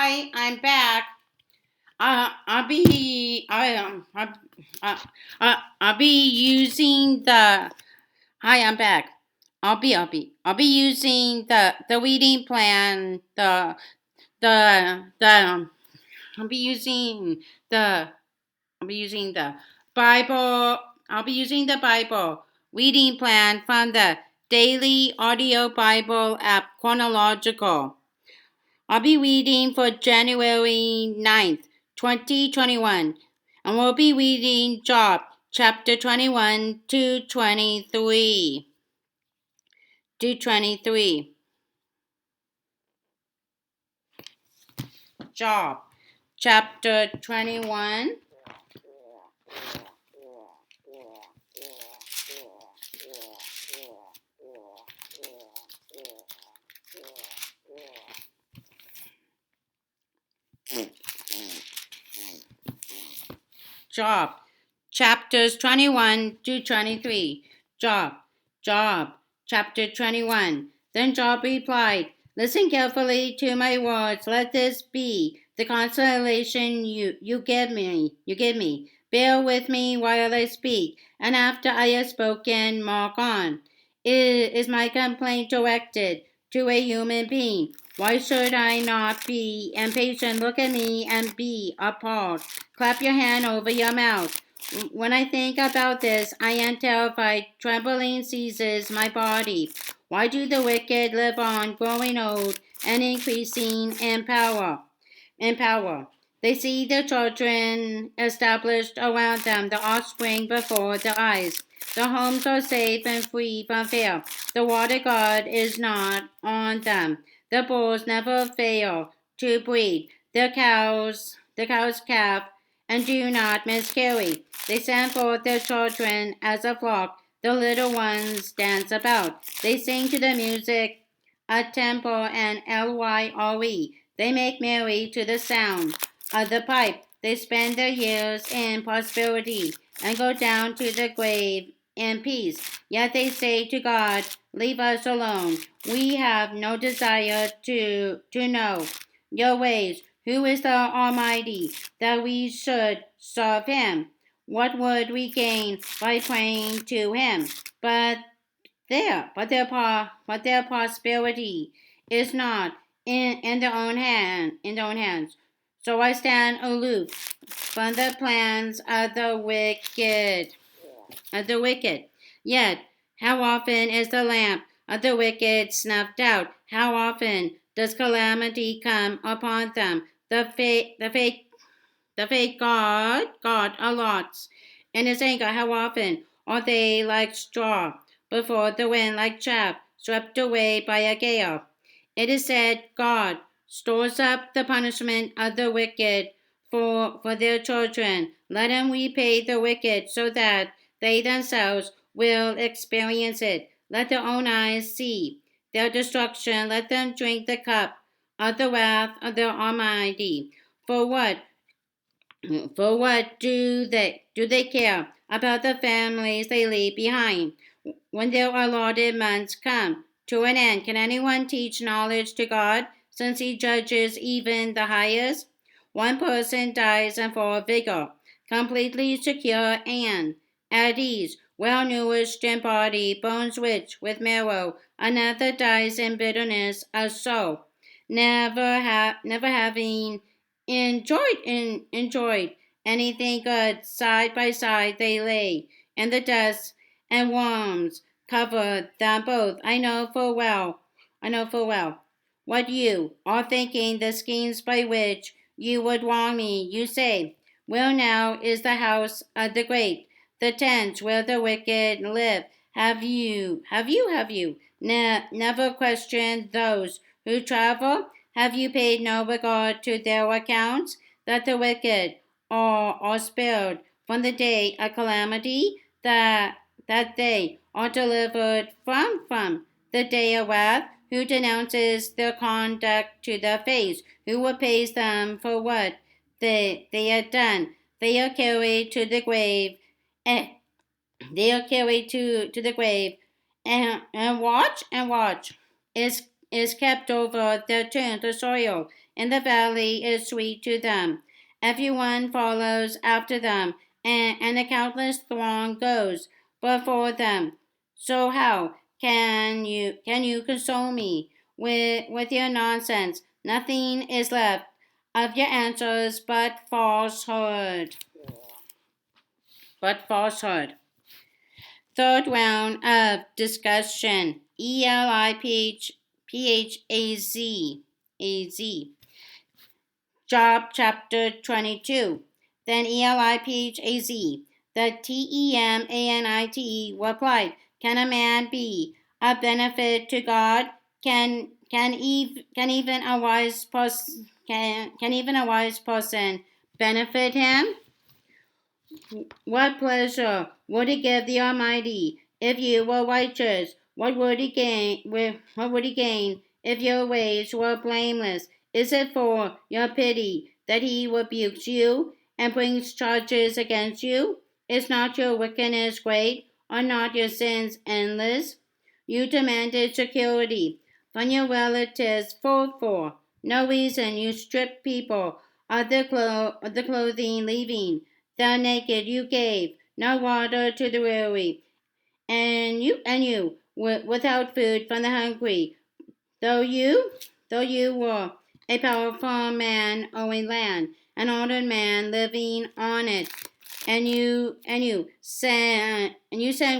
Hi, I'm back. I'll be I'll be using the. Hi, I'm back. I'll be using the reading plan. The I'll be using the I'll be using the Bible. I'll be using the Bible reading plan from the daily audio Bible app chronological. I'll be reading for January 9th, 2021, and we'll be reading Job chapter 21 to 23. Job chapter 21. Job chapters 21 to 23. Job chapter 21. Then Job replied, "Listen carefully to my words. Let this be the consolation you give me. Bear with me while I speak, and after I have spoken, mark on. Is my complaint directed to a human being? Why should I not be impatient? Look at me and be appalled. Clap your hand over your mouth. When I think about this, I am terrified. Trembling seizes my body. Why do the wicked live on, growing old and increasing in power? They see their children established around them, the offspring before their eyes. Their homes are safe and free from fear. The water god is not on them. The bulls never fail to breed. The cows calve and do not miscarry. They send forth their children as a flock. The little ones dance about. They sing to the music, a tempo and lyre. They make merry to the sound of the pipe. They spend their years in prosperity and go down to the grave in peace. Yet they say to God, "Leave us alone. We have no desire to know your ways. Who is the Almighty that we should serve him? What would we gain by praying to him? But their prosperity is not in their own hands. So I stand aloof from the plans of the wicked. Yet, how often is the lamp of the wicked snuffed out? How often does calamity come upon them? The fake God allots in his anger. How often are they like straw before the wind, like chaff swept away by a gale? It is said, God stores up the punishment of the wicked for their children. Let him repay the wicked so that they themselves will experience it. Let their own eyes see their destruction. Let them drink the cup of the wrath of the Almighty. For what do they care about the families they leave behind? When their allotted months come to an end, can anyone teach knowledge to God, since he judges even the highest? One person dies in full vigor, completely secure and at ease, well nourished in body, bones rich with marrow. Another dies in bitterness of soul, never having enjoyed anything good. Side by side they lay, and the dust and worms cover them both. I know full well what you are thinking, the schemes by which you would wrong me. You say, "Well, now is the house of the great, the tents where the wicked live." Never questioned those who travel? Have you paid no regard to their accounts, that the wicked are spared from the day of calamity, that they are delivered from the day of wrath? Who denounces their conduct to their face? Who repays them for what they had done? They are carried to the grave. And they are carried to the grave, and watch. Is is kept over the soil, and the valley is sweet to them. Everyone follows after them, and a countless throng goes before them. So how can you console me with your nonsense? Nothing is left of your answers but falsehood. But falsehood. Third round of discussion. ELIPHAZ. Job chapter 22. Then ELIPHAZ. The TEMANITE replied, can a man be a benefit to God? Can even a wise person benefit him? What pleasure would it give the Almighty if you were righteous? What would he gain? What would he gain if your ways were blameless? Is it for your pity that he rebukes you and brings charges against you? Is not your wickedness great? Are not your sins endless? You demanded security from your relatives for no reason. You stripped people of the clothing, leaving the naked. You gave no water to the weary, and you without food from the hungry. Though you were a powerful man owning land, an honored man living on it, and you sent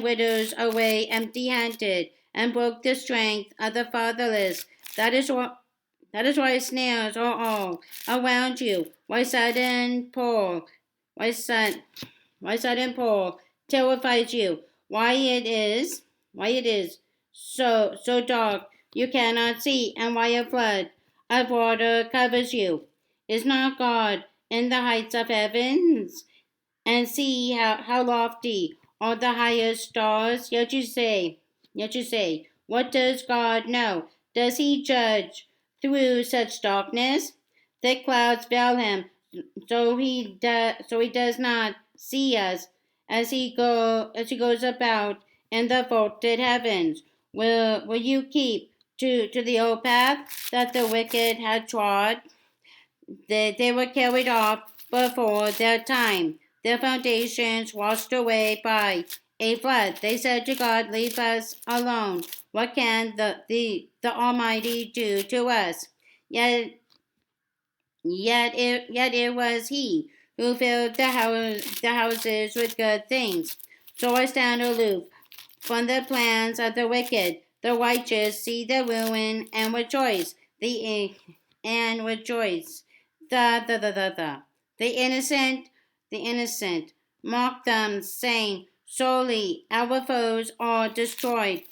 widows away empty-handed, and broke the strength of the fatherless. That is why snares are all around you. Why sudden why sudden Paul terrifies you? Why it is so dark you cannot see, and why a flood of water covers you? Is not God in the heights of heavens? And see how lofty are the highest stars. Yet you say, what does God know? Does he judge through such darkness? Thick clouds veil him, so he does not see us as he goes about in the vaulted heavens. Will you keep to the old path that the wicked had trod? They were carried off before their time, their foundations washed away by a flood. They said to God, leave us alone. What can the Almighty do to us? Yet it was He who filled the houses with good things. So I stand aloof from the plans of the wicked. The righteous see the ruin and rejoice. And rejoice. The innocent mock them, saying, surely our foes are destroyed,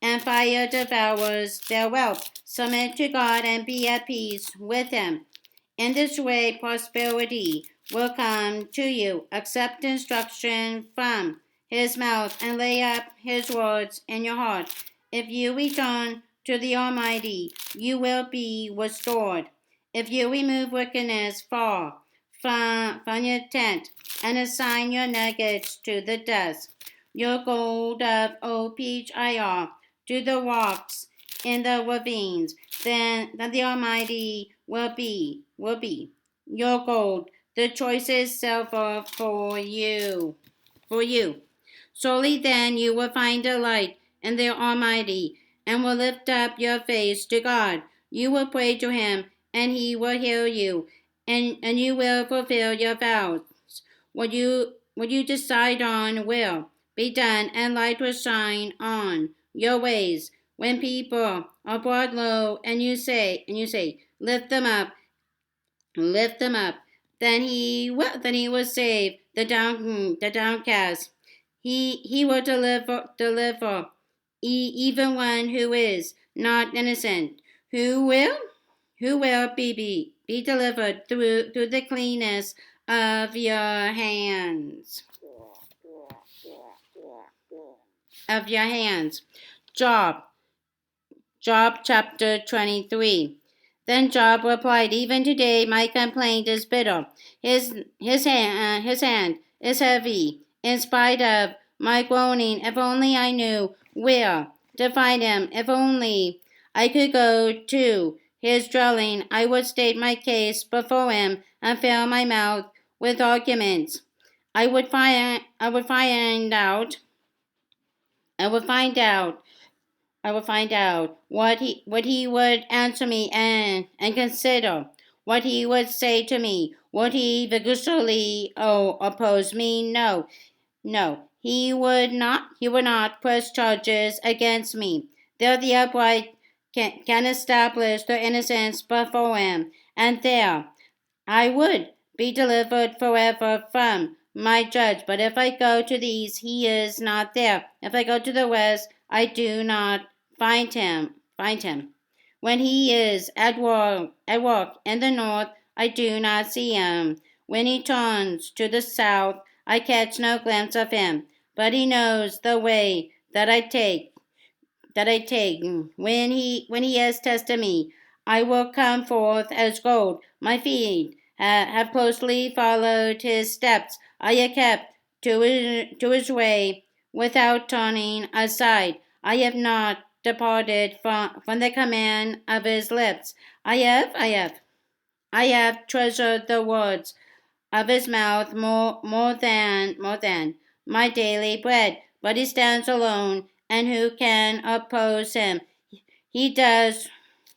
and fire devours their wealth. Submit to God and be at peace with Him. In this way, prosperity will come to you. Accept instruction from His mouth and lay up His words in your heart. If you return to the Almighty, you will be restored. If you remove wickedness far from your tent and assign your nuggets to the dust, your gold of OPHIR to the rocks in the ravines, then the Almighty will be your gold, the choicest silver for you. Solely then you will find delight in the Almighty, and will lift up your face to God. You will pray to Him, and He will hear you, and you will fulfill your vows. What you decide on will be done, and light will shine on your ways. When people are brought low, and you say, lift them up, then he will save the downcast. He will deliver even one who is not innocent. Who will be delivered through the cleanness of your hands. Job chapter 23. Then Job replied, even today my complaint is bitter. His hand is heavy. In spite of my groaning, if only I knew where to find him. If only I could go to his dwelling. I would state my case before him and fill my mouth with arguments. I would find out I would find out I would find out what he would answer me and consider what he would say to me. Would he vigorously oppose me? No, no, he would not press charges against me. There the upright can establish their innocence before him, and there I would be delivered forever from my judge. But if I go to the east, he is not there. If I go to the west, I do not find him. When he is at work in the north, I do not see him. When he turns to the south, I catch no glimpse of him. But he knows the way that I take. When he has tested me, I will come forth as gold. My feet have closely followed his steps. I have kept to his way without turning aside. I have not departed from the command of his lips. I have treasured the words of his mouth more than my daily bread. But he stands alone, and who can oppose him? He does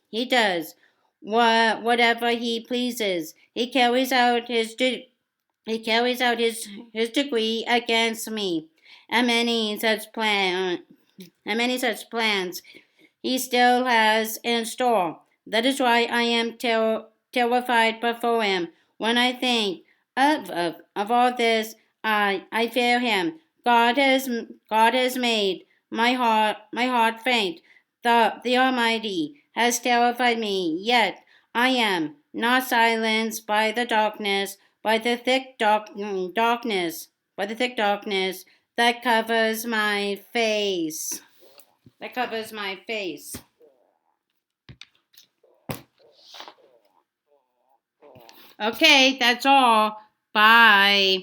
he does whatever he pleases. He carries out his decree against me, and many such plans he still has in store. That is why I am terrified before him. When I think of all this, I fear him. God has made my heart faint. The Almighty has terrified me, yet I am not silenced by the thick darkness that covers my face. That covers my face. Okay, that's all. Bye.